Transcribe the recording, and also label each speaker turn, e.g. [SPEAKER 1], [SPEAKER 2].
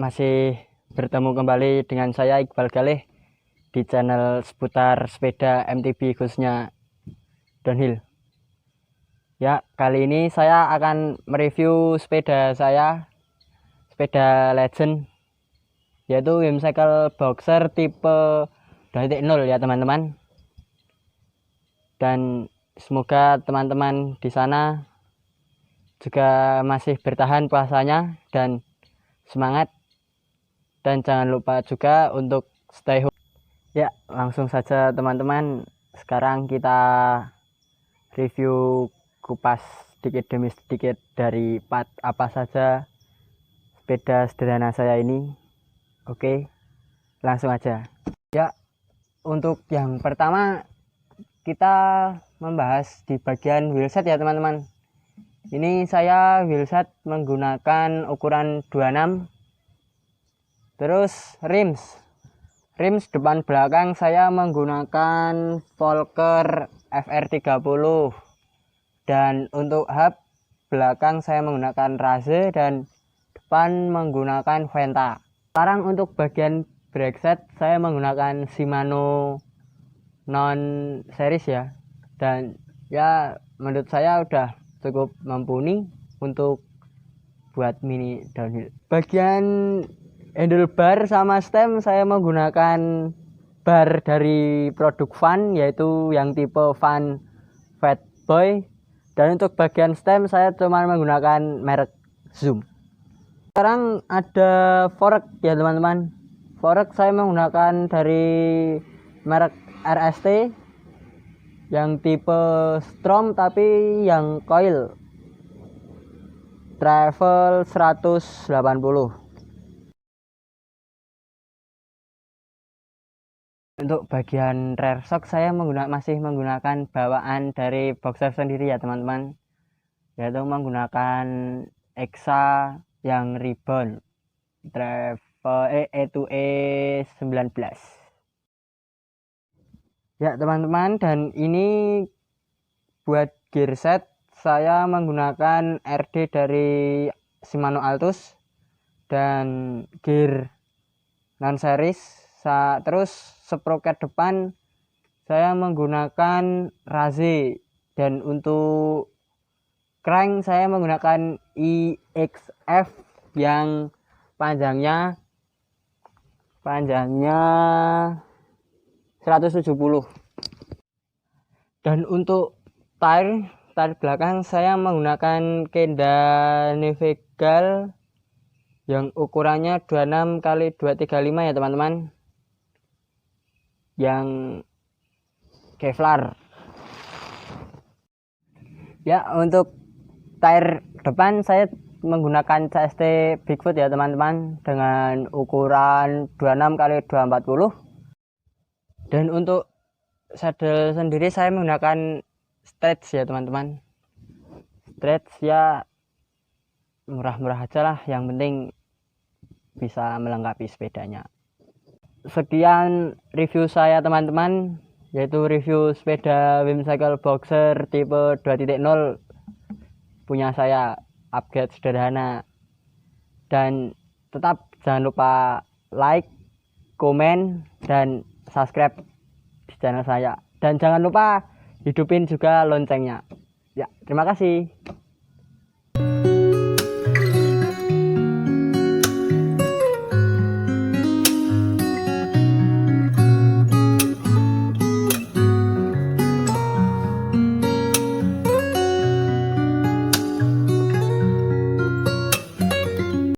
[SPEAKER 1] masih bertemu kembali dengan saya Iqbal Galih di channel seputar sepeda MTB khususnya downhill. Ya, kali ini saya akan mereview sepeda saya, sepeda legend, yaitu Whimsical Boxer tipe 2.0 ya teman-teman. Dan semoga teman-teman di sana juga masih bertahan puasanya dan semangat, dan jangan lupa juga untuk stay home. Ya, langsung saja teman-teman, sekarang kita review kupas sedikit demi sedikit dari part apa saja sepeda sederhana saya ini. Oke, langsung aja. Ya, untuk yang pertama kita membahas di bagian wheelset ya teman-teman. Ini saya wheelset menggunakan ukuran 26. Terus rims depan belakang saya menggunakan Volker FR30, dan untuk hub belakang saya menggunakan Raze dan depan menggunakan Venta. Sekarang untuk bagian brake set saya menggunakan Shimano non series ya, dan ya menurut saya udah cukup mumpuni untuk buat mini downhill. Bagian handlebar sama stem saya menggunakan bar dari produk Van, yaitu yang tipe Van Fat Boy, dan untuk bagian stem saya cuma menggunakan merek Zoom. Sekarang ada fork ya teman-teman. Fork saya menggunakan dari merek RST yang tipe Strom tapi yang coil travel 180. Untuk bagian rear shock saya masih menggunakan bawaan dari boxer sendiri ya teman-teman, yaitu menggunakan Exa yang ribbon travel E2E 19 ya teman-teman. Dan ini buat gear set saya menggunakan RD dari Shimano Altus dan gear non series. Terus sprocket depan saya menggunakan Raze, dan untuk crank saya menggunakan IXF yang panjangnya 170. Dan untuk tire belakang saya menggunakan Kenda Navigal yang ukurannya 26 x 235 ya teman-teman, yang Kevlar. Ya, untuk tire depan saya menggunakan CST Bigfoot ya teman-teman, dengan ukuran 26 x 240. Dan untuk saddle sendiri saya menggunakan stretch ya teman-teman. Stretch ya murah-murah aja lah, yang penting bisa melengkapi sepedanya. Sekian review saya teman-teman, yaitu review sepeda Whimsical Boxer tipe 2.0 punya saya, upgrade sederhana. Dan tetap jangan lupa like, komen, dan subscribe di channel saya, dan jangan lupa hidupin juga loncengnya ya. Terima kasih.